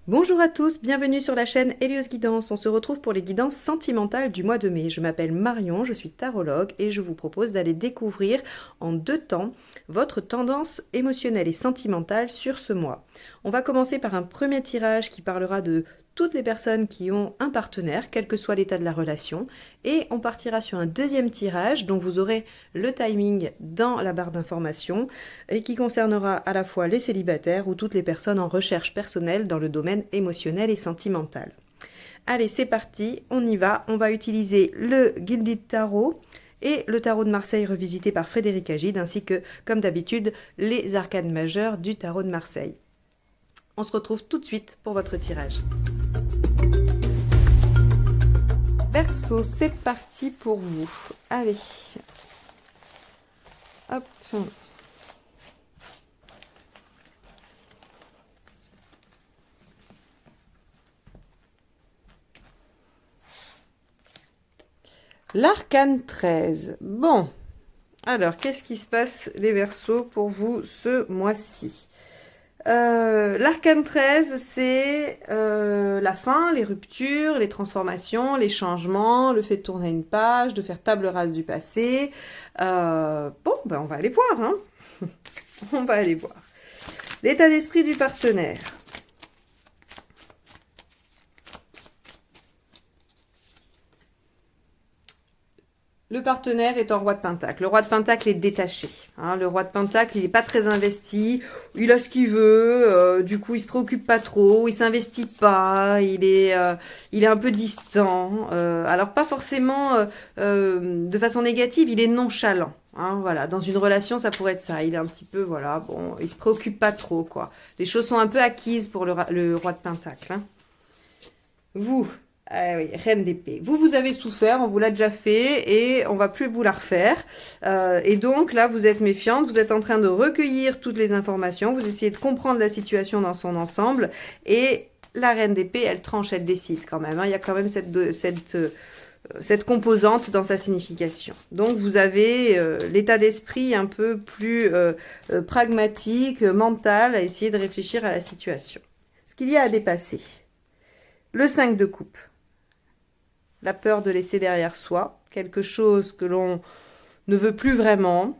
Bonjour à tous, bienvenue sur la chaîne Hélios Guidance. On se retrouve pour les guidances sentimentales du mois de mai. Je m'appelle Marion, je suis tarologue et je vous propose d'aller découvrir en 2 temps votre tendance émotionnelle et sentimentale sur ce mois. On va commencer par un premier tirage qui parlera de toutes les personnes qui ont un partenaire, quel que soit l'état de la relation, et on partira sur un deuxième tirage dont vous aurez le timing dans la barre d'information et qui concernera à la fois les célibataires ou toutes les personnes en recherche personnelle dans le domaine émotionnel et sentimental. Allez, c'est parti, on y va. On va utiliser le Gilded Tarot et le tarot de Marseille revisité par Frédéric Agide, ainsi que, comme d'habitude, les arcanes majeures du tarot de Marseille. On se retrouve tout de suite pour votre tirage. Verseau, c'est parti pour vous. Allez. Hop. L'arcane 13. Bon. Alors, qu'est-ce qui se passe, les Verseaux, pour vous ce mois-ci? L'arcane 13, c'est la fin, les ruptures, les transformations, les changements, le fait de tourner une page, de faire table rase du passé. Bon, ben on va aller voir, hein. On va aller voir. L'état d'esprit du partenaire. Le partenaire est en roi de pentacle. Le roi de pentacle est détaché. Hein. Le roi de pentacle, il n'est pas très investi. Il a ce qu'il veut. Du coup, il se préoccupe pas trop. Il s'investit pas. Il est un peu distant. Alors, pas forcément de façon négative. Il est nonchalant. Hein, voilà. Dans une relation, ça pourrait être ça. Il est un petit peu, voilà, bon, il se préoccupe pas trop, quoi. Les choses sont un peu acquises pour le roi de pentacle. Hein. Vous, ah oui, reine d'épée. Vous avez souffert, on vous l'a déjà fait et on va plus vous la refaire. Et donc là, vous êtes méfiante, vous êtes en train de recueillir toutes les informations, vous essayez de comprendre la situation dans son ensemble. Et la reine d'épée, elle tranche, elle décide quand même. Hein. Il y a quand même cette composante dans sa signification. Donc vous avez l'état d'esprit un peu plus pragmatique, mental, à essayer de réfléchir à la situation. Ce qu'il y a à dépasser. Le 5 de coupe. La peur de laisser derrière soi quelque chose que l'on ne veut plus vraiment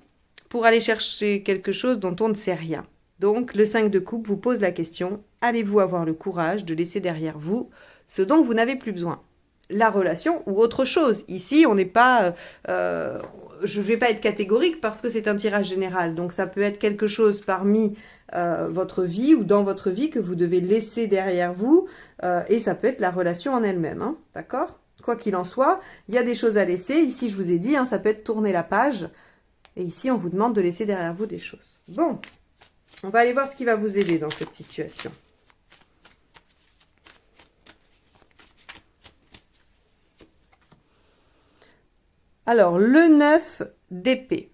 pour aller chercher quelque chose dont on ne sait rien. Donc, le 5 de coupe vous pose la question, allez-vous avoir le courage de laisser derrière vous ce dont vous n'avez plus besoin? La relation ou autre chose. Ici, on n'est pas... je ne vais pas être catégorique parce que c'est un tirage général. Donc, ça peut être quelque chose parmi votre vie ou dans votre vie que vous devez laisser derrière vous. Et ça peut être la relation en elle-même. Hein, d'accord? Quoi qu'il en soit, il y a des choses à laisser. Ici, je vous ai dit, hein, ça peut être tourner la page. Et ici, on vous demande de laisser derrière vous des choses. Bon, on va aller voir ce qui va vous aider dans cette situation. Alors, le 9 d'épée.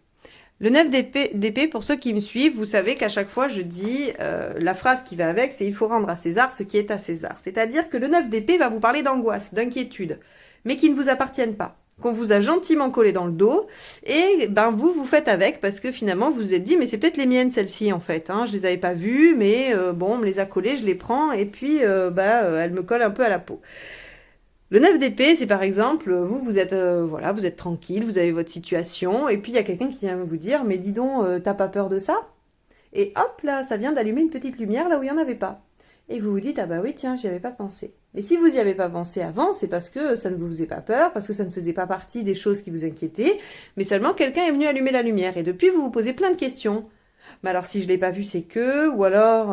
Le 9 d'épée, pour ceux qui me suivent, vous savez qu'à chaque fois, je dis, la phrase qui va avec, c'est « il faut rendre à César ce qui est à César ». C'est-à-dire que le 9 d'épée va vous parler d'angoisse, d'inquiétude, mais qui ne vous appartiennent pas, qu'on vous a gentiment collé dans le dos, et ben vous faites avec, parce que finalement, vous vous êtes dit « mais c'est peut-être les miennes, celles-ci, en fait. Hein. Je les avais pas vues, mais bon, on me les a collées, je les prends, et puis elles me collent un peu à la peau ». Le 9 d'épée, c'est par exemple, vous êtes voilà, vous êtes tranquille, vous avez votre situation, et puis il y a quelqu'un qui vient vous dire, mais dis donc, t'as pas peur de ça? Et hop là, ça vient d'allumer une petite lumière là où il n'y en avait pas. Et vous vous dites, ah bah oui, tiens, j'y avais pas pensé. Et si vous y avez pas pensé avant, c'est parce que ça ne vous faisait pas peur, parce que ça ne faisait pas partie des choses qui vous inquiétaient, mais seulement quelqu'un est venu allumer la lumière. Et depuis, vous vous posez plein de questions. Mais alors si je l'ai pas vu, c'est que, ou alors,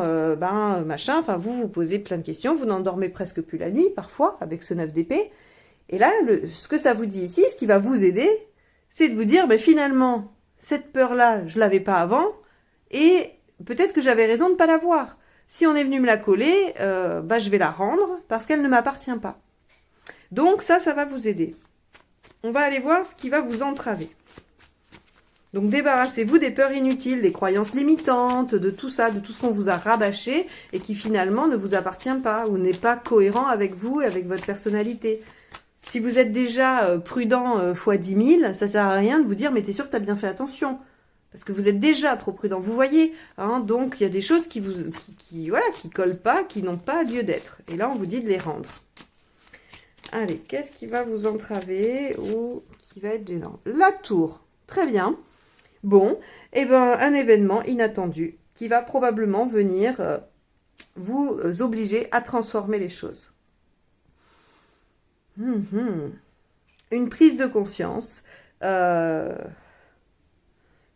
machin, enfin vous vous posez plein de questions, vous n'endormez presque plus la nuit, parfois, avec ce 9 d'épée. Et là, ce que ça vous dit ici, ce qui va vous aider, c'est de vous dire, ben finalement, cette peur-là, je l'avais pas avant, et peut-être que j'avais raison de ne pas l'avoir. Si on est venu me la coller, je vais la rendre, parce qu'elle ne m'appartient pas. Donc ça va vous aider. On va aller voir ce qui va vous entraver. Donc débarrassez-vous des peurs inutiles, des croyances limitantes, de tout ça, de tout ce qu'on vous a rabâché et qui finalement ne vous appartient pas ou n'est pas cohérent avec vous et avec votre personnalité. Si vous êtes déjà prudent x 10 000, ça sert à rien de vous dire « mais t'es sûr que t'as bien fait attention ?» Parce que vous êtes déjà trop prudent, vous voyez, hein, donc il y a des choses voilà, qui collent pas, qui n'ont pas lieu d'être. Et là, on vous dit de les rendre. Allez, qu'est-ce qui va vous entraver ou qui va être gênant? La tour, très bien. Bon, et ben un événement inattendu qui va probablement venir vous obliger à transformer les choses. Une prise de conscience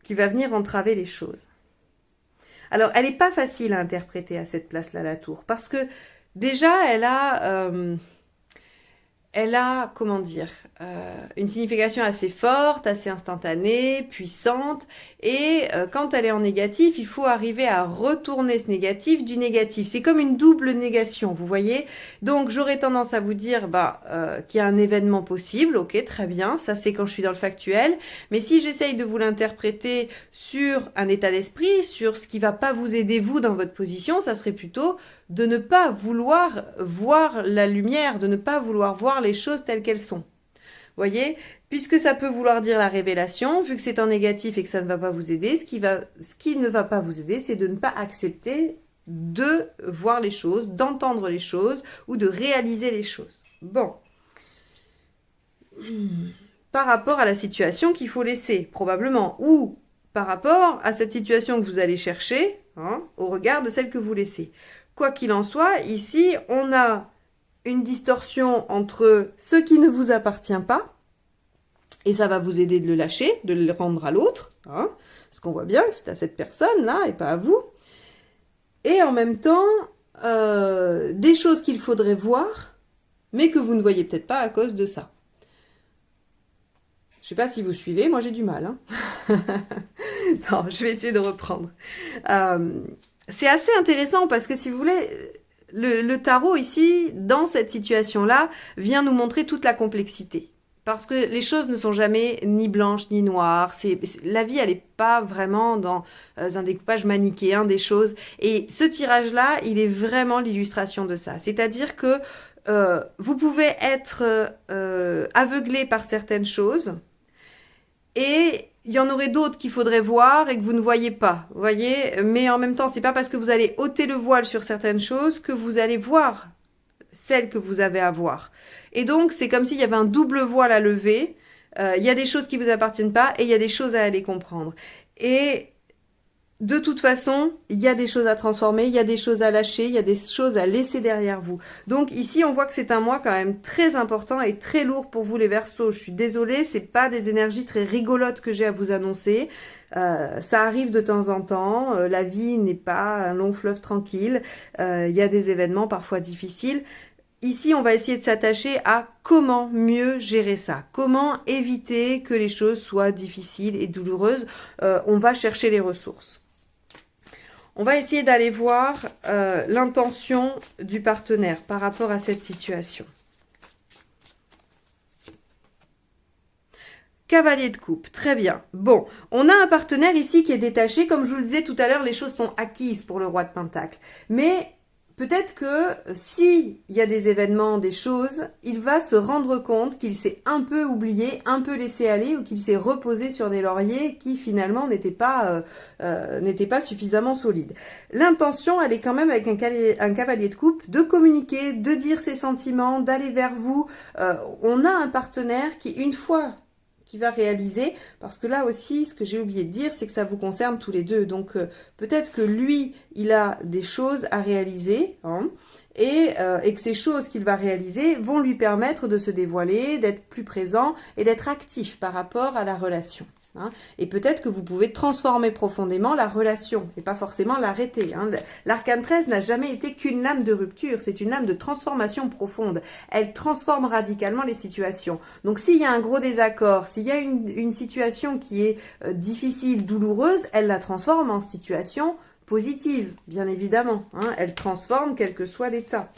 qui va venir entraver les choses. Alors, elle n'est pas facile à interpréter à cette place-là, la tour, parce que déjà, elle a, comment dire, une signification assez forte, assez instantanée, puissante, et quand elle est en négatif, il faut arriver à retourner ce négatif du négatif. C'est comme une double négation, vous voyez. Donc, j'aurais tendance à vous dire qu'il y a un événement possible, ok, très bien, ça c'est quand je suis dans le factuel, mais si j'essaye de vous l'interpréter sur un état d'esprit, sur ce qui va pas vous aider vous dans votre position, ça serait plutôt de ne pas vouloir voir la lumière, de ne pas vouloir voir les choses telles qu'elles sont. Voyez, puisque ça peut vouloir dire la révélation, vu que c'est en négatif et que ça ne va pas vous aider, ce qui ne va pas vous aider, c'est de ne pas accepter de voir les choses, d'entendre les choses ou de réaliser les choses. Bon. Par rapport à la situation qu'il faut laisser, probablement, ou par rapport à cette situation que vous allez chercher, hein, au regard de celle que vous laissez. Quoi qu'il en soit, ici, on a une distorsion entre ce qui ne vous appartient pas, et ça va vous aider de le lâcher, de le rendre à l'autre, hein, parce qu'on voit bien que c'est à cette personne-là et pas à vous. Et en même temps, des choses qu'il faudrait voir, mais que vous ne voyez peut-être pas à cause de ça. Je sais pas si vous suivez, moi j'ai du mal. Hein. Non, je vais essayer de reprendre. C'est assez intéressant parce que si vous voulez, le tarot ici, dans cette situation-là, vient nous montrer toute la complexité. Parce que les choses ne sont jamais ni blanches ni noires. La vie, elle n'est pas vraiment dans un découpage manichéen des choses. Et ce tirage-là, il est vraiment l'illustration de ça. C'est-à-dire que vous pouvez être aveuglé par certaines choses et il y en aurait d'autres qu'il faudrait voir et que vous ne voyez pas, vous voyez. Mais en même temps, c'est pas parce que vous allez ôter le voile sur certaines choses que vous allez voir celles que vous avez à voir. Et donc, c'est comme s'il y avait un double voile à lever. Il y a des choses qui vous appartiennent pas et il y a des choses à aller comprendre. Et de toute façon, il y a des choses à transformer, il y a des choses à lâcher, il y a des choses à laisser derrière vous. Donc ici, on voit que c'est un mois quand même très important et très lourd pour vous les Verseaux. Je suis désolée, c'est pas des énergies très rigolotes que j'ai à vous annoncer. Ça arrive de temps en temps. La vie n'est pas un long fleuve tranquille. Il y a des événements parfois difficiles. Ici, on va essayer de s'attacher à comment mieux gérer ça, comment éviter que les choses soient difficiles et douloureuses. On va chercher les ressources. On va essayer d'aller voir l'intention du partenaire par rapport à cette situation. Cavalier de coupe, très bien. Bon, on a un partenaire ici qui est détaché. Comme je vous le disais tout à l'heure, les choses sont acquises pour le roi de Pentacle. Mais peut-être que s'il y a des événements, des choses, il va se rendre compte qu'il s'est un peu oublié, un peu laissé aller ou qu'il s'est reposé sur des lauriers qui finalement n'étaient pas suffisamment solides. L'intention, elle est quand même avec un cavalier de coupe de communiquer, de dire ses sentiments, d'aller vers vous. On a un partenaire qui, une fois qui va réaliser, parce que là aussi, ce que j'ai oublié de dire, c'est que ça vous concerne tous les deux. Donc, peut-être que lui, il a des choses à réaliser, hein, et que ces choses qu'il va réaliser vont lui permettre de se dévoiler, d'être plus présent et d'être actif par rapport à la relation. Hein. Et peut-être que vous pouvez transformer profondément la relation et pas forcément l'arrêter. Hein. L'arcane 13 n'a jamais été qu'une lame de rupture, c'est une lame de transformation profonde. Elle transforme radicalement les situations. Donc s'il y a un gros désaccord, s'il y a une situation qui est difficile, douloureuse, elle la transforme en situation positive, bien évidemment. Hein. Elle transforme quel que soit l'état.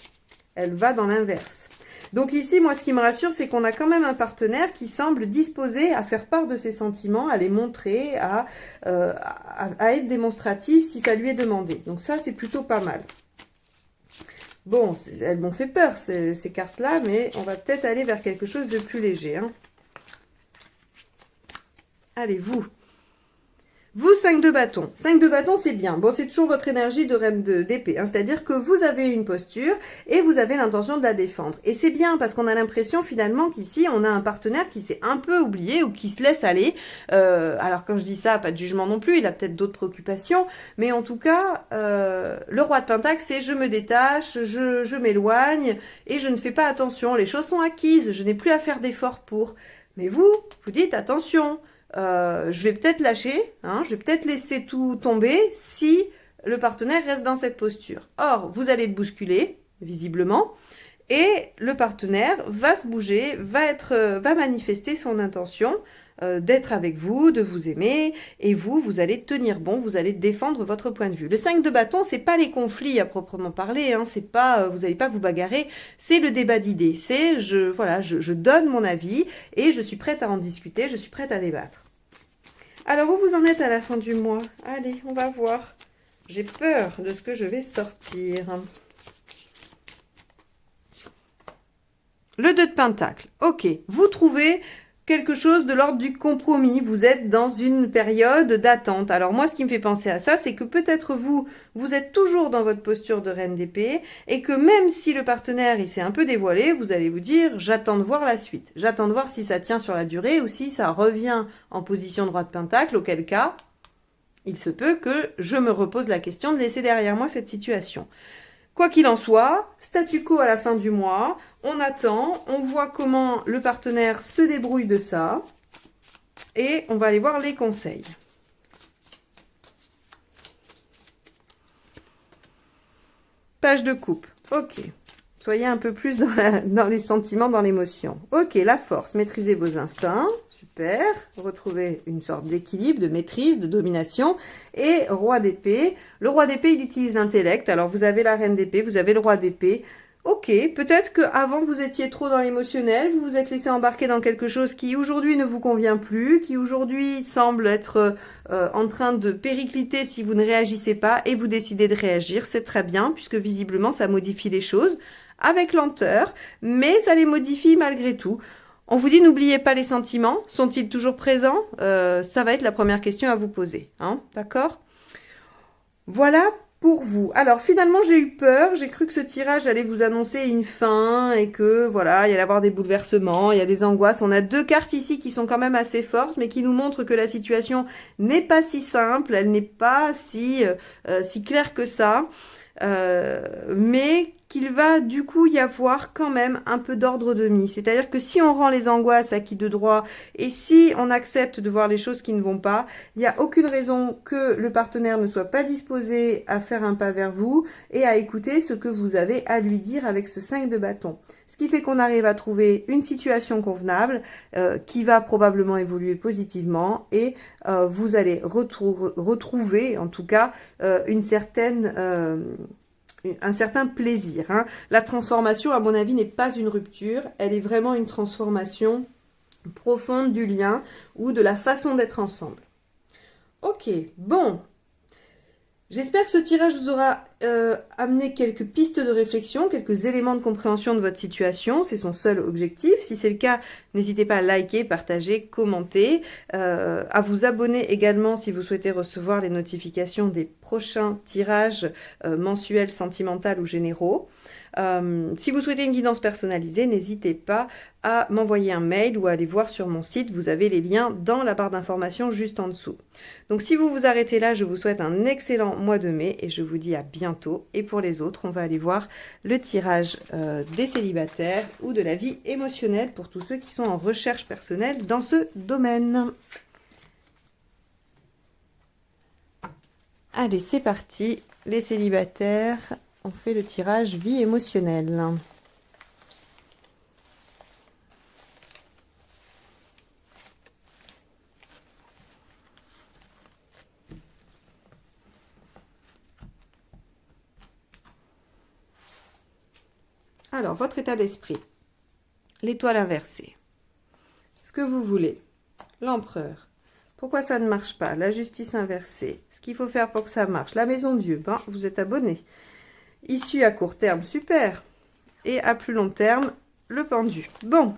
Elle va dans l'inverse. Donc ici, moi, ce qui me rassure, c'est qu'on a quand même un partenaire qui semble disposé à faire part de ses sentiments, à les montrer, à être démonstratif si ça lui est demandé. Donc ça, c'est plutôt pas mal. Bon, elles m'ont fait peur, ces cartes-là, mais on va peut-être aller vers quelque chose de plus léger. Hein. Allez, vous. Vous, 5 de bâton. 5 de bâton, c'est bien. Bon, c'est toujours votre énergie de reine d'épée. Hein. C'est-à-dire que vous avez une posture et vous avez l'intention de la défendre. Et c'est bien parce qu'on a l'impression finalement qu'ici, on a un partenaire qui s'est un peu oublié ou qui se laisse aller. Alors quand je dis ça, pas de jugement non plus, il a peut-être d'autres préoccupations. Mais en tout cas, le roi de Pentacle, c'est je me détache, je m'éloigne et je ne fais pas attention. Les choses sont acquises, je n'ai plus à faire d'efforts pour. Mais vous dites attention. Je vais peut-être lâcher, hein, je vais peut-être laisser tout tomber si le partenaire reste dans cette posture. Or, vous allez le bousculer, visiblement, et le partenaire va se bouger, va manifester son intention d'être avec vous, de vous aimer, et vous allez tenir bon, vous allez défendre votre point de vue. Le 5 de bâton, c'est pas les conflits à proprement parler, hein, c'est pas, vous n'allez pas vous bagarrer, c'est le débat d'idées, c'est, je donne mon avis, et je suis prête à en discuter, je suis prête à débattre. Alors, où vous en êtes à la fin du mois? Allez, on va voir. J'ai peur de ce que je vais sortir. Le 2 de Pentacle. Ok, vous trouvez quelque chose de l'ordre du compromis. Vous êtes dans une période d'attente. Alors moi, ce qui me fait penser à ça, c'est que peut-être vous êtes toujours dans votre posture de reine d'épée et que même si le partenaire il s'est un peu dévoilé, vous allez vous dire, j'attends de voir la suite. J'attends de voir si ça tient sur la durée ou si ça revient en position de roi de Pentacle, auquel cas, il se peut que je me repose la question de laisser derrière moi cette situation. Quoi qu'il en soit, statu quo à la fin du mois, on attend, on voit comment le partenaire se débrouille de ça et on va aller voir les conseils. Page de coupe, ok. Soyez un peu plus dans les sentiments, dans l'émotion. Ok, la force, maîtrisez vos instincts, super. Retrouvez une sorte d'équilibre, de maîtrise, de domination. Et roi d'épée, le roi d'épée, il utilise l'intellect. Alors, vous avez la reine d'épée, vous avez le roi d'épée. Ok, peut-être qu'avant, vous étiez trop dans l'émotionnel, vous vous êtes laissé embarquer dans quelque chose qui aujourd'hui ne vous convient plus, qui aujourd'hui semble être en train de péricliter si vous ne réagissez pas et vous décidez de réagir. C'est très bien, puisque visiblement, ça modifie les choses avec lenteur, mais ça les modifie malgré tout. On vous dit, n'oubliez pas les sentiments. Sont-ils toujours présents? Ça va être la première question à vous poser. Hein, d'accord? Voilà pour vous. Alors, finalement, j'ai eu peur. J'ai cru que ce tirage allait vous annoncer une fin et que, voilà, il y allait avoir des bouleversements, il y a des angoisses. On a 2 cartes ici qui sont quand même assez fortes, mais qui nous montrent que la situation n'est pas si simple, elle n'est pas si claire que ça. Mais qu'il va du coup y avoir quand même un peu d'ordre de mise. C'est-à-dire que si on rend les angoisses acquis de droit et si on accepte de voir les choses qui ne vont pas, il n'y a aucune raison que le partenaire ne soit pas disposé à faire un pas vers vous et à écouter ce que vous avez à lui dire avec ce 5 de bâton. Ce qui fait qu'on arrive à trouver une situation convenable qui va probablement évoluer positivement et vous allez retrouver en tout cas un certain plaisir. Hein. La transformation, à mon avis, n'est pas une rupture. Elle est vraiment une transformation profonde du lien ou de la façon d'être ensemble. Ok, bon. J'espère que ce tirage vous aura amené quelques pistes de réflexion, quelques éléments de compréhension de votre situation. C'est son seul objectif. Si c'est le cas, n'hésitez pas à liker, partager, commenter, à vous abonner également si vous souhaitez recevoir les notifications des prochains tirages mensuels, sentimentaux ou généraux. Si vous souhaitez une guidance personnalisée, n'hésitez pas à m'envoyer un mail ou à aller voir sur mon site. Vous avez les liens dans la barre d'informations juste en dessous. Donc si vous vous arrêtez là, je vous souhaite un excellent mois de mai et je vous dis à bientôt. Et pour les autres, on va aller voir le tirage des célibataires ou de la vie émotionnelle pour tous ceux qui sont en recherche personnelle dans ce domaine. Allez, c'est parti, les célibataires. On fait le tirage vie émotionnelle. Alors, votre état d'esprit. L'étoile inversée. Ce que vous voulez. L'empereur. Pourquoi ça ne marche pas? La justice inversée. Ce qu'il faut faire pour que ça marche. La maison de Dieu. Ben, vous êtes abonné. Issue à court terme, super. Et à plus long terme, le pendu. Bon,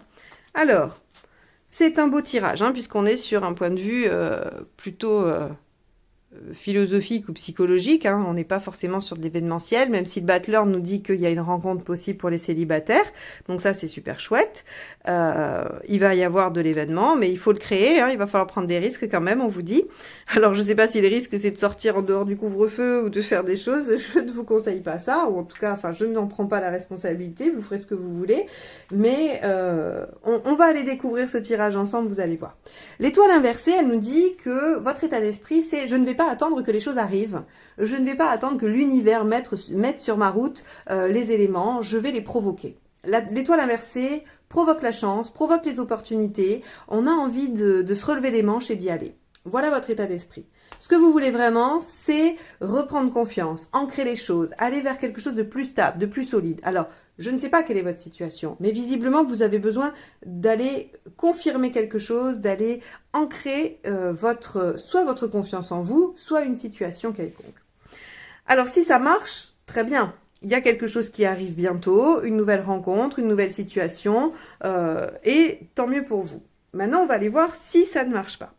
alors, c'est un beau tirage, hein, puisqu'on est sur un point de vue plutôt philosophique ou psychologique, hein, on n'est pas forcément sur de l'événementiel, même si le Battler nous dit qu'il y a une rencontre possible pour les célibataires, donc ça c'est super chouette. Il va y avoir de l'événement, mais il faut le créer, hein, il va falloir prendre des risques quand même, on vous dit. Alors je ne sais pas si le risque c'est de sortir en dehors du couvre-feu ou de faire des choses, je ne vous conseille pas ça, ou en tout cas, enfin je n'en prends pas la responsabilité, vous ferez ce que vous voulez, mais on va aller découvrir ce tirage ensemble, vous allez voir. L'étoile inversée, elle nous dit que votre état d'esprit, c'est je ne vais pas attendre que les choses arrivent, je ne vais pas attendre que l'univers mette sur ma route les éléments, je vais les provoquer. L'étoile inversée provoque la chance, provoque les opportunités, on a envie de se relever les manches et d'y aller. Voilà votre état d'esprit. Ce que vous voulez vraiment, c'est reprendre confiance, ancrer les choses, aller vers quelque chose de plus stable, de plus solide. Alors, je ne sais pas quelle est votre situation, mais visiblement, vous avez besoin d'aller confirmer quelque chose, d'aller ancrer soit votre confiance en vous, soit une situation quelconque. Alors, si ça marche, très bien. Il y a quelque chose qui arrive bientôt, une nouvelle rencontre, une nouvelle situation, et tant mieux pour vous. Maintenant, on va aller voir si ça ne marche pas.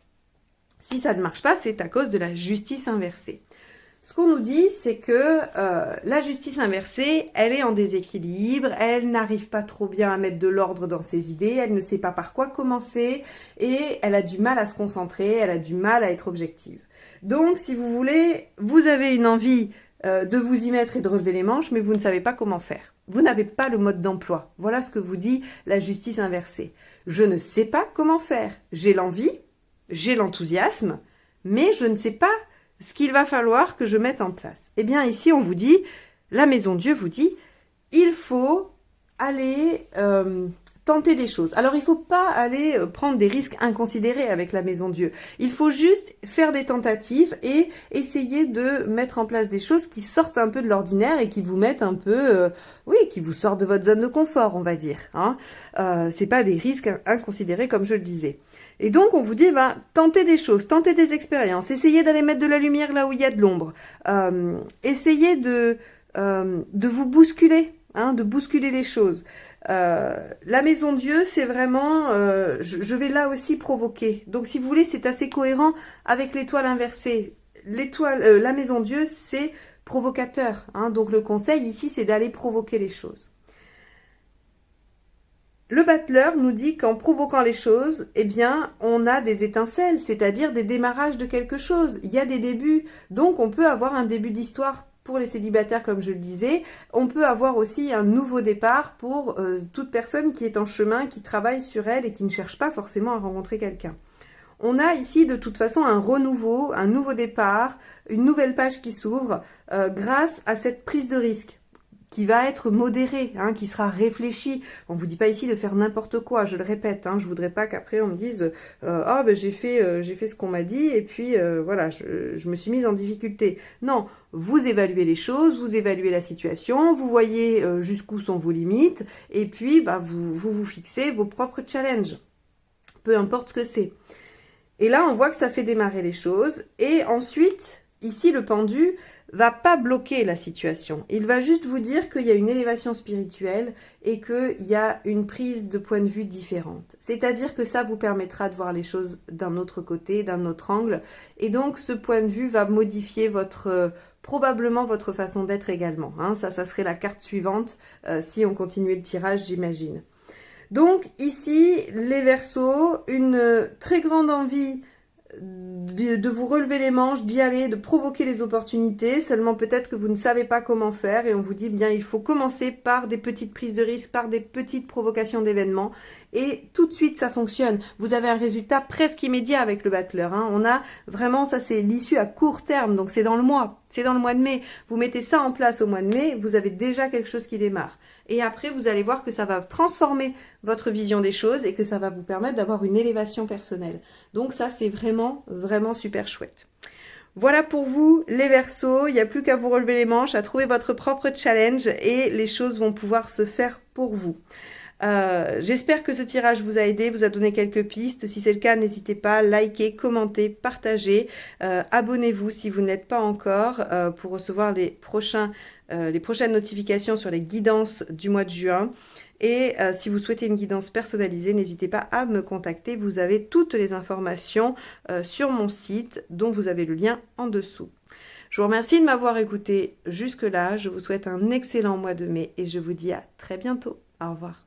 Si ça ne marche pas, c'est à cause de la justice inversée. Ce qu'on nous dit, c'est que la justice inversée, elle est en déséquilibre, elle n'arrive pas trop bien à mettre de l'ordre dans ses idées, elle ne sait pas par quoi commencer et elle a du mal à se concentrer, elle a du mal à être objective. Donc, si vous voulez, vous avez une envie de vous y mettre et de relever les manches, mais vous ne savez pas comment faire. Vous n'avez pas le mode d'emploi. Voilà ce que vous dit la justice inversée. Je ne sais pas comment faire. J'ai l'envie, j'ai l'enthousiasme, mais je ne sais pas ce qu'il va falloir que je mette en place. Eh bien, ici, on vous dit, la Maison Dieu vous dit, il faut aller tenter des choses. Alors, il ne faut pas aller prendre des risques inconsidérés avec la Maison Dieu. Il faut juste faire des tentatives et essayer de mettre en place des choses qui sortent un peu de l'ordinaire et qui vous mettent un peu, qui vous sortent de votre zone de confort, on va dire. Hein. C'est pas des risques inconsidérés, comme je le disais. Et donc, on vous dit, tentez des choses, tentez des expériences, essayez d'aller mettre de la lumière là où il y a de l'ombre, essayez de vous bousculer, hein, de bousculer les choses. La Maison Dieu, c'est vraiment, je vais là aussi provoquer. Donc, si vous voulez, c'est assez cohérent avec l'étoile inversée. La Maison Dieu, c'est provocateur. Hein, donc, le conseil ici, c'est d'aller provoquer les choses. Le Battler nous dit qu'en provoquant les choses, eh bien, on a des étincelles, c'est-à-dire des démarrages de quelque chose. Il y a des débuts, donc on peut avoir un début d'histoire pour les célibataires, comme je le disais. On peut avoir aussi un nouveau départ pour toute personne qui est en chemin, qui travaille sur elle et qui ne cherche pas forcément à rencontrer quelqu'un. On a ici de toute façon un renouveau, un nouveau départ, une nouvelle page qui s'ouvre grâce à cette prise de risque, qui va être modéré, hein, qui sera réfléchi. On ne vous dit pas ici de faire n'importe quoi, je le répète. Hein, je ne voudrais pas qu'après on me dise j'ai fait ce qu'on m'a dit et puis voilà, je me suis mise en difficulté. Non, vous évaluez les choses, vous évaluez la situation, vous voyez jusqu'où sont vos limites et puis vous fixez vos propres challenges, peu importe ce que c'est. Et là, on voit que ça fait démarrer les choses. Et ensuite, ici, le pendu va pas bloquer la situation. Il va juste vous dire qu'il y a une élévation spirituelle et qu'il y a une prise de point de vue différente. C'est-à-dire que ça vous permettra de voir les choses d'un autre côté, d'un autre angle. Et donc, ce point de vue va modifier probablement votre façon d'être également. Hein. Ça serait la carte suivante si on continuait le tirage, j'imagine. Donc, ici, les Verseaux, une très grande envie de vous relever les manches, d'y aller, de provoquer les opportunités, seulement peut-être que vous ne savez pas comment faire et on vous dit bien il faut commencer par des petites prises de risque, par des petites provocations d'événements et tout de suite ça fonctionne. Vous avez un résultat presque immédiat avec le Battler. Hein. On a vraiment, ça c'est l'issue à court terme, donc c'est dans le mois de mai. Vous mettez ça en place au mois de mai, vous avez déjà quelque chose qui démarre. Et après, vous allez voir que ça va transformer votre vision des choses et que ça va vous permettre d'avoir une élévation personnelle. Donc ça, c'est vraiment, vraiment super chouette. Voilà pour vous, les Verseaux. Il n'y a plus qu'à vous relever les manches, à trouver votre propre challenge et les choses vont pouvoir se faire pour vous. J'espère que ce tirage vous a aidé, vous a donné quelques pistes. Si c'est le cas, n'hésitez pas à liker, commenter, partager. Abonnez-vous si vous n'êtes pas encore pour recevoir les prochains les prochaines notifications sur les guidances du mois de juin. Et si vous souhaitez une guidance personnalisée, n'hésitez pas à me contacter. Vous avez toutes les informations sur mon site, dont vous avez le lien en dessous. Je vous remercie de m'avoir écouté jusque-là. Je vous souhaite un excellent mois de mai et je vous dis à très bientôt. Au revoir.